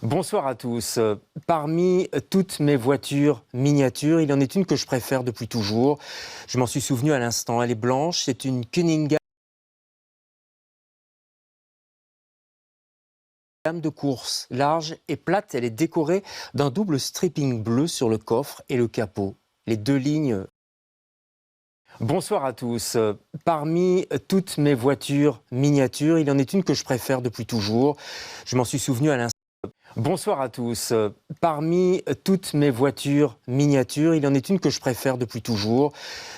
Bonsoir à tous. Parmi toutes mes voitures miniatures, il y en est une que je préfère depuis toujours. Je m'en suis souvenu à l'instant. Elle est blanche, c'est une Cunningham de course, large et plate. Elle est décorée d'un double stripping bleu sur le coffre et le capot. Les deux lignes. Bonsoir à tous. Parmi toutes mes voitures miniatures, il y en est une que je préfère depuis toujours. Je m'en suis souvenu à l'instant. Bonsoir à tous. Parmi toutes mes voitures miniatures, il y en est une que je préfère depuis toujours.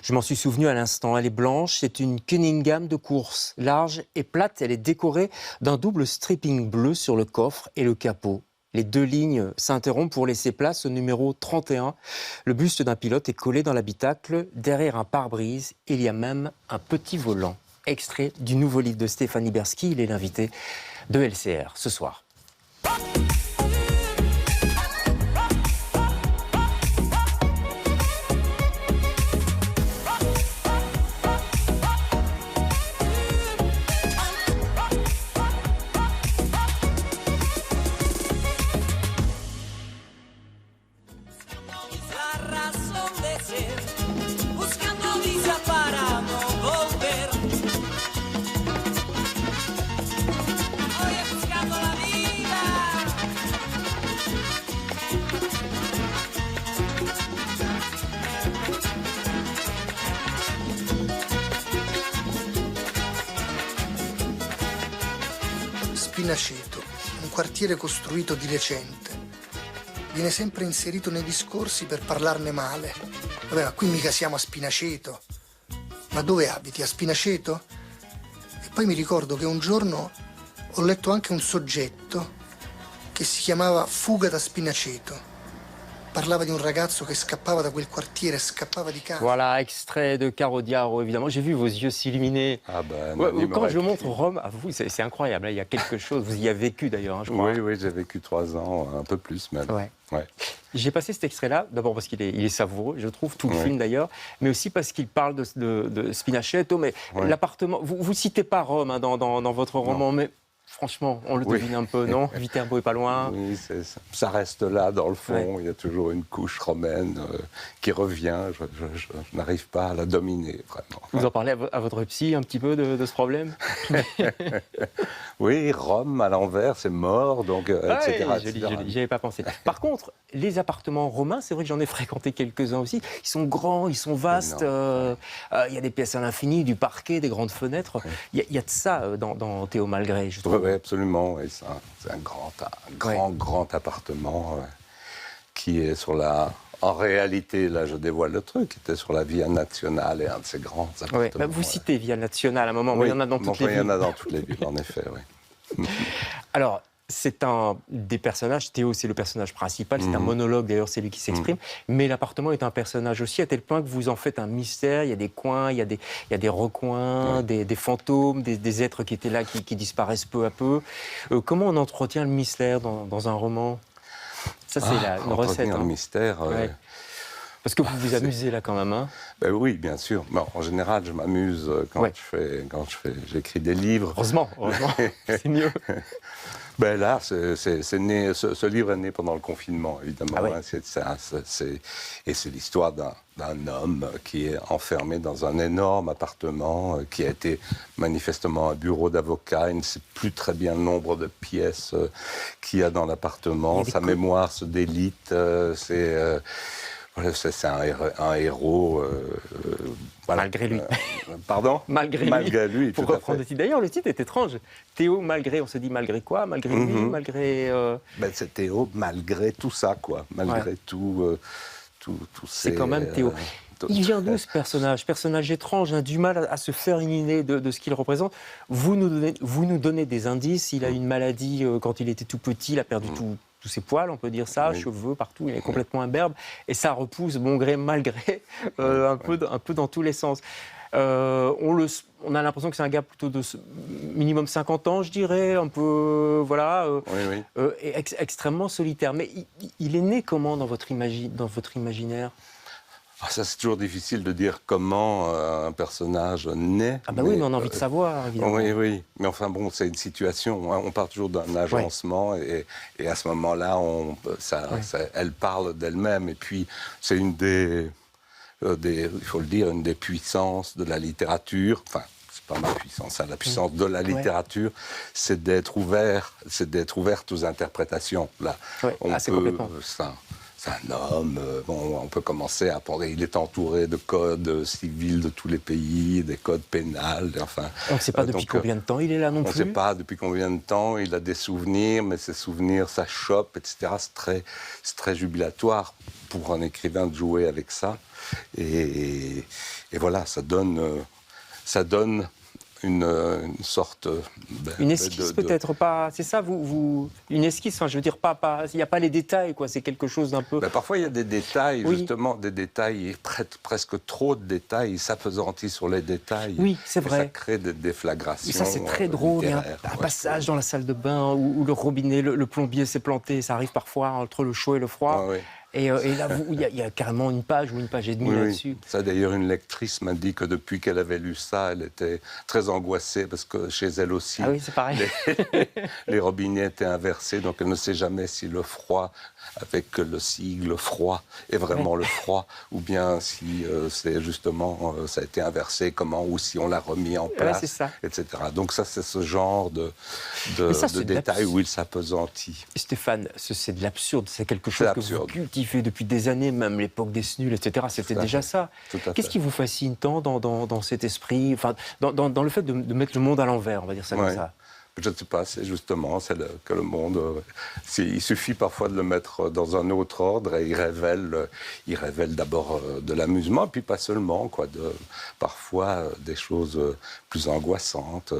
Je m'en suis souvenu à l'instant. Elle est blanche, c'est une Cunningham de course, large et plate. Elle est décorée d'un double stripping bleu sur le coffre et le capot. Les deux lignes s'interrompent pour laisser place au numéro 31. Le buste d'un pilote est collé dans l'habitacle. Derrière un pare-brise, il y a même un petit volant. Extrait du nouveau livre de Stéphanie Bersky. Il est l'invité de LCR ce soir. Spinaceto, un quartiere costruito di recente. Viene sempre inserito nei discorsi per parlarne male. Vabbè, ma qui mica siamo a Spinaceto. Ma dove abiti? A Spinaceto? E poi mi ricordo che un giorno ho letto anche un soggetto che si chiamava Fuga da Spinaceto. Parlava di un ragazzo che scappava da quel quartiere, scappava di casa. Voilà, extrait de Caro Diaro, évidemment. J'ai vu vos yeux s'illuminer. Ah ben, Ouais, quand je montre Rome, à vous, c'est incroyable. Là, il y a quelque chose. Vous y avez vécu d'ailleurs, hein, je crois. Oui, oui, j'ai vécu 3 ans, un peu plus même. Ouais. Ouais. J'ai passé cet extrait-là, d'abord parce qu'il est savoureux, je trouve, tout le film d'ailleurs, mais aussi parce qu'il parle de Spinaceto. Mais l'appartement, vous citez pas Rome hein, dans votre roman, mais franchement, on le devine un peu, non? Viterbo est pas loin. Oui, ça reste là dans le fond. Il y a toujours une couche romaine qui revient. Je n'arrive pas à la dominer, vraiment. Vous en parlez à votre psy un petit peu de ce problème? Oui, Rome à l'envers, c'est mort, donc, etc. Joli, j'y avais pas pensé. Par contre, les appartements romains, c'est vrai que j'en ai fréquenté quelques-uns aussi. Ils sont grands, ils sont vastes. Il y a des pièces à l'infini, du parquet, des grandes fenêtres. Il y a de ça dans Théo Malgré, je trouve. Oui, absolument. Oui, c'est un grand appartement qui est sur la... En réalité, là, je dévoile le truc, qui était sur la Via Nazionale, un de ces grands appartements. Ouais, bah vous citez Via Nazionale à un moment, mais il y en a dans toutes les villes. Il y en a dans toutes les villes, en effet, oui. Alors, c'est un des personnages, Théo c'est le personnage principal, c'est un monologue d'ailleurs, c'est lui qui s'exprime, mais l'appartement est un personnage aussi, à tel point que vous en faites un mystère, il y a des coins, il y a des recoins, des fantômes, des êtres qui étaient là, qui disparaissent peu à peu. Comment on entretient le mystère dans un roman? Ça c'est une recette. Le mystère... Parce que vous vous amusez là quand même, hein? Ben oui, bien sûr. Bon, en général, je m'amuse quand j'écris des livres. Heureusement, c'est mieux. Ben là, ce livre est né pendant le confinement, évidemment. Ah ouais. Et c'est l'histoire d'un homme qui est enfermé dans un énorme appartement qui a été manifestement un bureau d'avocat. Il ne sait plus très bien le nombre de pièces qu'il y a dans l'appartement. Sa mémoire se délite. C'est un héros... voilà. Malgré lui. Pardon? Malgré lui. Pour reprendre le titre. D'ailleurs, le titre est étrange. Théo malgré, on se dit malgré quoi? Malgré lui, malgré... Ben, c'est Théo malgré tout ça, quoi. Malgré tout c'est quand même Théo. Il vient d'où ce personnage? Personnage étrange, du mal à se faire une idée de ce qu'il représente. Vous nous donnez des indices. Il a une maladie quand il était tout petit, il a perdu tous ses poils, on peut dire ça, cheveux partout, il est complètement imberbe. Et ça repousse, bon gré, mal gré, un peu dans tous les sens. On a l'impression que c'est un gars plutôt de minimum 50 ans, je dirais, un peu, voilà, et extrêmement solitaire. Mais il est né comment dans votre imaginaire? Ah, ça, c'est toujours difficile de dire comment un personnage naît. Ah bah oui, mais on a envie de savoir, évidemment. Oui, oui. Mais enfin bon, c'est une situation. Hein. On part toujours d'un agencement et à ce moment-là, elle parle d'elle-même. Et puis, c'est une il faut le dire, une des puissances de la littérature. Enfin, c'est pas ma puissance, hein, la puissance de la littérature, c'est d'être ouverte aux interprétations. Là, complètement. C'est un homme, on peut commencer à penser, il est entouré de codes civils de tous les pays, des codes pénals, enfin... On ne sait pas depuis combien de temps il est là non plus. On ne sait pas depuis combien de temps, il a des souvenirs, mais ces souvenirs, ça chope, etc. C'est très jubilatoire pour un écrivain de jouer avec ça. Et voilà, ça donne une sorte... une esquisse peut-être, pas... C'est ça, une esquisse, enfin, je veux dire, il n'y a pas les détails, quoi. C'est quelque chose d'un peu... parfois, il y a des détails, justement, des détails, presque trop de détails, il s'appesantit sur les détails. Oui, c'est vrai. Ça crée des déflagrations. Et ça, c'est très drôle. Il y a un passage dans la salle de bain où le robinet, le plombier s'est planté. Ça arrive parfois entre le chaud et le froid. Et là, il y a carrément une page ou une page et demie là-dessus. Ça, d'ailleurs, une lectrice m'a dit que depuis qu'elle avait lu ça, elle était très angoissée parce que chez elle aussi, c'est pareil. Les robinets étaient inversés, donc elle ne sait jamais si le froid, avec le sigle froid, est vraiment le froid, ou bien si c'est justement, ça a été inversé, ou si on l'a remis en place, etc. Donc ça, c'est ce genre de détails où il s'appesantit. Stéphane, c'est de l'absurde, c'est quelque chose que vous cultivez depuis des années, même l'époque des Snuls, etc. C'était déjà ça. Qu'est-ce qui vous fascine tant dans cet esprit, enfin, dans le fait de mettre le monde à l'envers, on va dire ça comme ça? Je ne sais pas, c'est justement que le monde... il suffit parfois de le mettre dans un autre ordre et il révèle d'abord de l'amusement, puis pas seulement, parfois des choses plus angoissantes,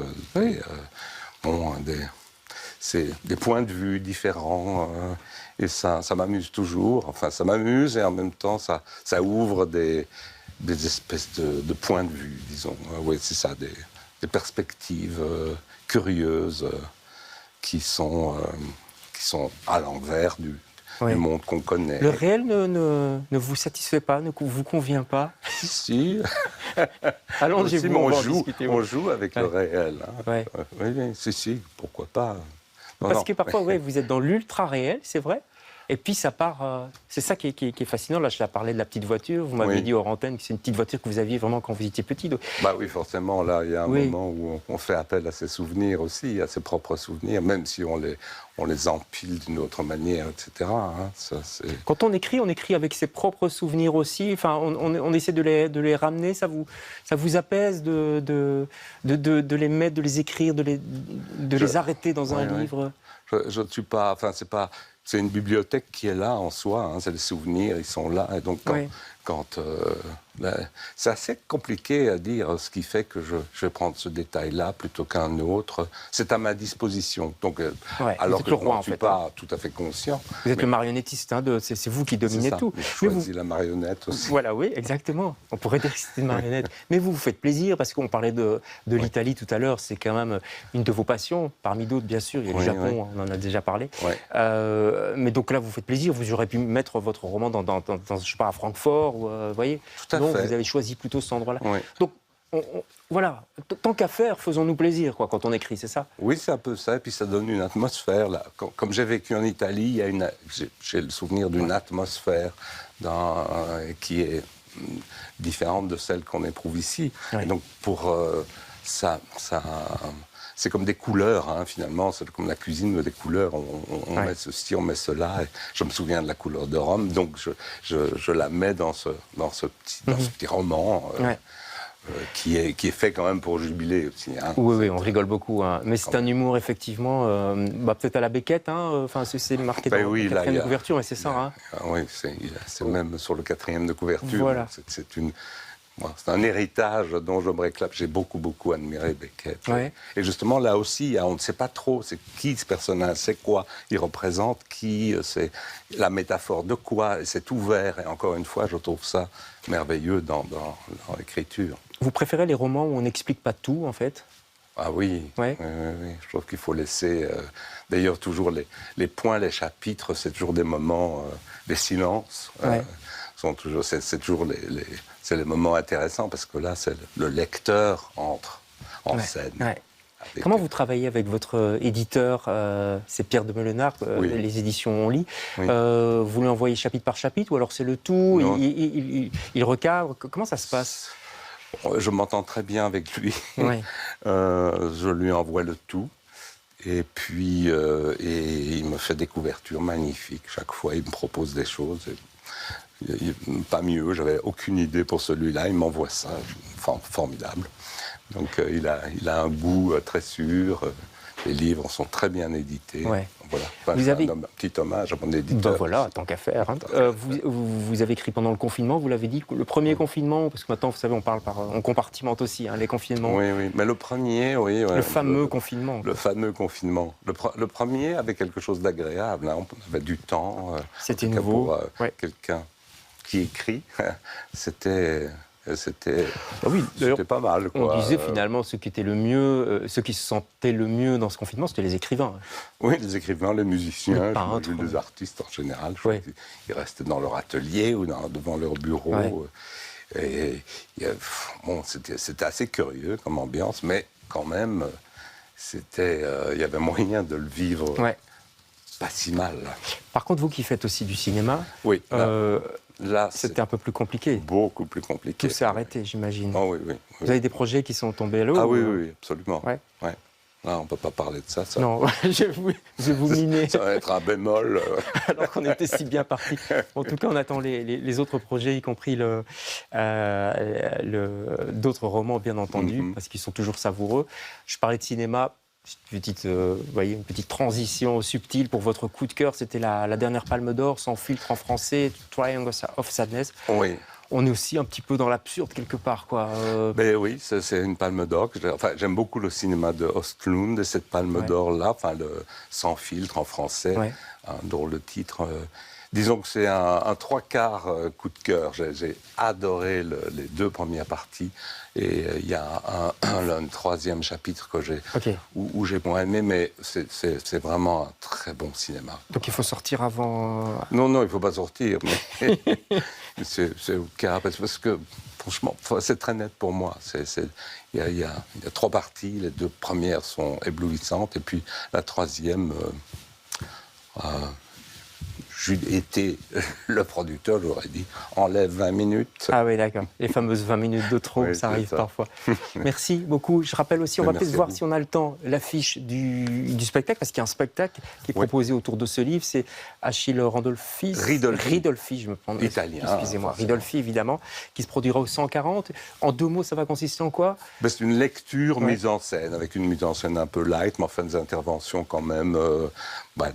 c'est des points de vue différents, et ça m'amuse toujours. Enfin, ça m'amuse et en même temps, ça ouvre des espèces de points de vue, disons. Oui, c'est ça, des perspectives curieuses qui sont à l'envers du monde qu'on connaît. Le réel ne vous satisfait pas, ne vous convient pas? Si. Allongez-vous, on joue avec le réel. Hein. Oui, si, pourquoi pas. Parce que parfois, vous êtes dans l'ultra-réel, c'est vrai. Et puis ça part... c'est ça qui est fascinant. Là, je parlais de la petite voiture. Vous m'avez dit hors antenne que c'est une petite voiture que vous aviez vraiment quand vous étiez petit. Donc... Oui, forcément. Là, il y a un moment où on fait appel à ses souvenirs aussi, à ses propres souvenirs, même si on les empile d'une autre manière, etc. Hein. Quand on écrit avec ses propres souvenirs aussi. Enfin, on essaie de les ramener. Ça vous apaise de les mettre, de les écrire, de les arrêter dans un livre. Je ne suis pas... Enfin, c'est pas... C'est une bibliothèque qui est là en soi, hein, c'est les souvenirs, ils sont là. Et donc, c'est assez compliqué à dire ce qui fait que je vais prendre ce détail-là plutôt qu'un autre. C'est à ma disposition. Donc, alors que je ne suis pas tout à fait conscient. Vous êtes le marionnettiste, hein, c'est vous qui dominez tout. Je choisis la marionnette aussi. Voilà, oui, exactement. On pourrait dire que c'était une marionnette. Mais vous faites plaisir, parce qu'on parlait de l'Italie tout à l'heure, c'est quand même une de vos passions, parmi d'autres, bien sûr. Il y a le Japon, on en a déjà parlé. Mais donc là, vous faites plaisir. Vous aurez pu mettre votre roman je sais pas, à Francfort, vous voyez. Tout à fait. Vous avez choisi plutôt cet endroit-là. Oui. Donc, voilà, tant qu'à faire, faisons-nous plaisir, quand on écrit, c'est ça? Oui, c'est un peu ça, et puis ça donne une atmosphère. Là. Comme j'ai vécu en Italie, j'ai le souvenir d'une atmosphère qui est différente de celle qu'on éprouve ici. Et donc, pour ça c'est comme des couleurs, hein, finalement, c'est comme la cuisine, des couleurs, on met ceci, on met cela, et je me souviens de la couleur de Rome, donc je la mets dans ce petit roman, qui est fait quand même pour jubiler aussi. Hein. Oui, on rigole beaucoup, hein. Mais c'est un humour, effectivement, peut-être à la Beckett, hein, c'est marqué dans le quatrième de couverture, mais c'est ça. Hein. Oui, c'est même sur le quatrième de couverture, voilà. C'est un héritage dont je me réclame. J'ai beaucoup admiré Beckett. Et justement, là aussi, on ne sait pas trop c'est qui ce personnage, c'est quoi il représente, c'est la métaphore de quoi, et c'est ouvert. Et encore une fois, je trouve ça merveilleux dans l'écriture. Vous préférez les romans où on n'explique pas tout, en fait? Ah oui, je trouve qu'il faut laisser... D'ailleurs, toujours les points, les chapitres, c'est toujours des moments, des silences. c'est toujours c'est les moments intéressants parce que là, c'est le lecteur entre en scène. Ouais. Comment vous travaillez avec votre éditeur, c'est Pierre de Meulenard, Oui. les éditions On Lit. Oui. Vous lui envoyez chapitre par chapitre ou alors c'est le tout, Non. il recadre, comment ça se passe? Je m'entends très bien avec lui. Ouais. Je lui envoie le tout. Et puis, et il me fait des couvertures magnifiques. Chaque fois, il me propose des choses. Pas mieux, j'avais aucune idée pour celui-là. Il m'envoie ça, formidable. Donc, il a un goût très sûr. Les livres sont très bien édités. Ouais. Voilà. Enfin, Vous avez un petit hommage à mon éditeur. Ben voilà, tant qu'à faire. Hein. Vous avez écrit pendant le confinement, vous l'avez dit, le premier confinement, parce que maintenant, vous savez, on compartimente aussi les confinements. Oui, oui, mais le premier, oui. Le fameux confinement. Le fameux confinement. Le premier avait quelque chose d'agréable. Hein. On avait du temps. C'était en tout cas, nouveau. Pour quelqu'un qui écrit, c'était oui, pas mal. Quoi. On disait finalement ce qui était le mieux, ceux qui se sentaient le mieux dans ce confinement, c'était les écrivains. Oui, les écrivains, les musiciens, les peintres, les artistes en général. Ils restaient dans leur atelier ou devant leur bureau. Et bon, c'était assez curieux comme ambiance, mais quand même, il y avait moyen de le vivre pas si mal. Par contre, vous qui faites aussi du cinéma, oui, là, c'était un peu plus compliqué. Beaucoup plus compliqué. Tout s'est arrêté, j'imagine. Oh, oui. Vous avez des projets qui sont tombés à l'eau? Ah oui, absolument. Ouais. Là, on ne peut pas parler de ça. Non, je vais vous miner. Ça va être un bémol. Alors qu'on était si bien partis. En tout cas, on attend les autres projets, y compris d'autres romans, bien entendu, parce qu'ils sont toujours savoureux. Je parlais de cinéma. Une petite transition subtile pour votre coup de cœur. C'était la dernière Palme d'Or, Sans filtre en français, Triangle of Sadness. Oui. On est aussi un petit peu dans l'absurde quelque part, quoi. Ben oui, c'est une Palme d'Or. J'aime beaucoup le cinéma de Östlund et cette Palme d'Or-là, le Sans filtre en français, un drôle de titre. Disons que c'est un trois quarts coup de cœur. J'ai adoré les deux premières parties. Et il y a un troisième chapitre où j'ai moins aimé, mais c'est vraiment un très bon cinéma. Donc il faut sortir avant... Non, il ne faut pas sortir. Mais c'est au cas, parce que franchement, c'est très net pour moi. Il y a trois parties. Les deux premières sont éblouissantes. Et puis la troisième... J'eût été le producteur, j'aurais dit, enlève 20 minutes. Ah oui, d'accord. Les fameuses 20 minutes de trop, ça arrive parfois. Merci beaucoup. Je rappelle aussi, on va peut-être voir si on a le temps, l'affiche du spectacle, parce qu'il y a un spectacle qui est proposé autour de ce livre, c'est Achille Ridolfi, je me prends. Italien. Excusez-moi, Ridolfi, évidemment, qui se produira au 140. En deux mots, ça va consister en quoi? C'est une lecture mise en scène, avec une mise en scène un peu light, mais enfin des interventions quand même...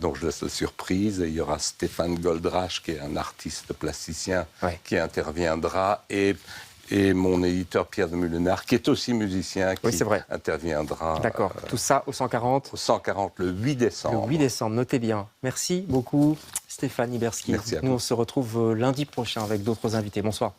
donc je laisse la surprise. Et il y aura Stéphane Goldrache, qui est un artiste plasticien, qui interviendra, et mon éditeur Pierre de Meulenard, qui est aussi musicien, qui interviendra. D'accord. Tout ça au 140 Au 140, le 8 décembre. Le 8 décembre, notez bien. Merci beaucoup, Stéphane Iberski. Merci à vous. Nous, on se retrouve lundi prochain avec d'autres invités. Bonsoir.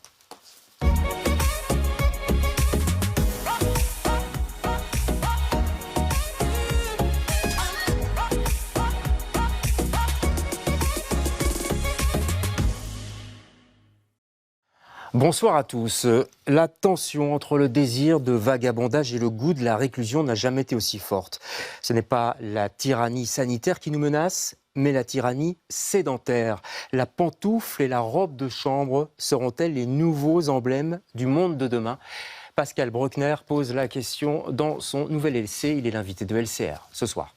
Bonsoir à tous. La tension entre le désir de vagabondage et le goût de la réclusion n'a jamais été aussi forte. Ce n'est pas la tyrannie sanitaire qui nous menace, mais la tyrannie sédentaire. La pantoufle et la robe de chambre seront-elles les nouveaux emblèmes du monde de demain? Pascal Bruckner pose la question dans son nouvel essai. Il est l'invité de LCR ce soir.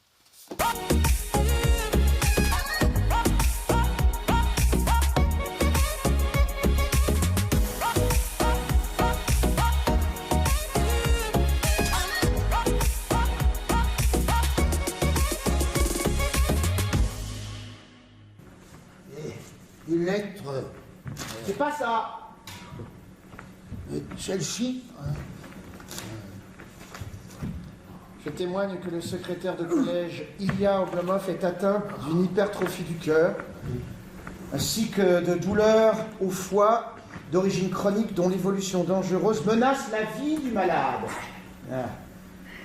Une lettre. C'est pas ça. Celle-ci. Je témoigne que le secrétaire de collège Ilya Oblomov est atteint d'une hypertrophie du cœur, ainsi que de douleurs au foie d'origine chronique dont l'évolution dangereuse menace la vie du malade.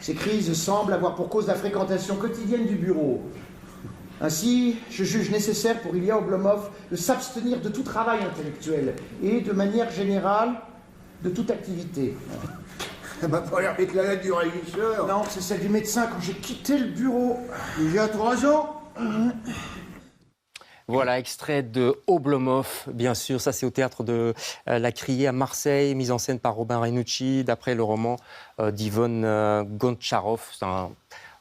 Ces crises semblent avoir pour cause la fréquentation quotidienne du bureau. Ainsi, je juge nécessaire pour Ilya Oblomov de s'abstenir de tout travail intellectuel et, de manière générale, de toute activité. Ça m'a pas l'air d'être la lettre du régisseur. Non, c'est celle du médecin quand j'ai quitté le bureau. Déjà 3 ans. Voilà, extrait de Oblomov, bien sûr. Ça, c'est au théâtre de La Criée à Marseille, mise en scène par Robin Renucci, d'après le roman d'Yvonne Goncharov. C'est un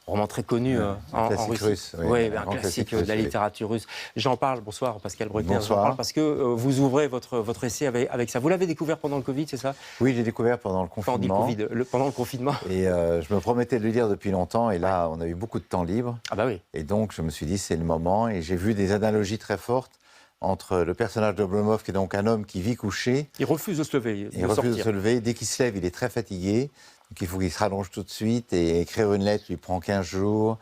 roman très connu en classique Russie. russe, oui, Oui, un un grand classique classique de la russe, oui. littérature russe. J'en parle, bonsoir Pascal Bruckner, j'en Bonsoir. parle parce que vous ouvrez votre essai avec ça. Vous l'avez découvert pendant le Covid, c'est ça? Oui, j'ai découvert pendant le Enfin, on dit confinement. pendant le confinement. Et je me promettais de le lire depuis longtemps. Et là, on a eu beaucoup de temps libre. Ah bah oui. Et donc, je me suis dit, c'est le moment. Et j'ai vu des analogies très fortes entre le personnage d'Oblomov, qui est donc un homme qui vit couché. Il refuse de se lever, Il refuse de se lever. Dès qu'il se lève, il est très fatigué. Donc, il faut qu'il se rallonge tout de suite. Et écrire une lettre lui prend 15 jours.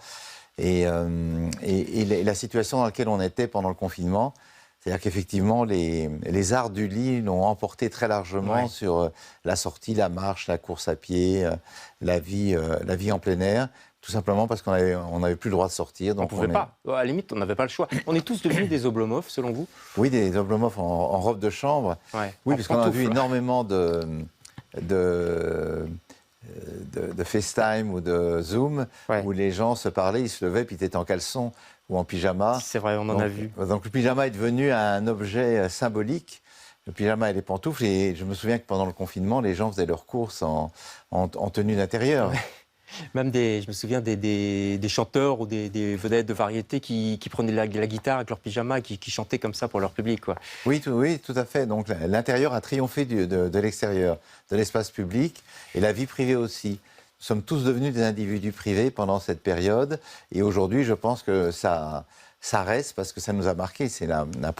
Et la situation dans laquelle on était pendant le confinement, c'est-à-dire qu'effectivement, les arts du lit l'ont emporté très largement sur la sortie, la marche, la course à pied, la vie en plein air, tout simplement parce qu'on n'avait plus le droit de sortir. On ne pouvait pas. À la limite, on n'avait pas le choix. On est tous devenus des Oblomov, selon vous? Oui, des Oblomov en robe de chambre. Ouais. Oui, En parce qu'on a vu pantoufles. énormément de FaceTime ou de Zoom, où les gens se parlaient, ils se levaient, puis ils étaient en caleçon ou en pyjama. C'est vrai, on en a vu. Donc le pyjama est devenu un objet symbolique, le pyjama et les pantoufles. Et je me souviens que pendant le confinement, les gens faisaient leurs courses en tenue d'intérieur. Ouais. Même je me souviens des chanteurs ou des vedettes de variété qui prenaient la guitare avec leur pyjama et qui chantaient comme ça pour leur public, quoi. Oui, tout à fait. Donc l'intérieur a triomphé de l'extérieur, de l'espace public et la vie privée aussi. Nous sommes tous devenus des individus privés pendant cette période. Et aujourd'hui, je pense que ça reste parce que ça nous a marqué. C'est la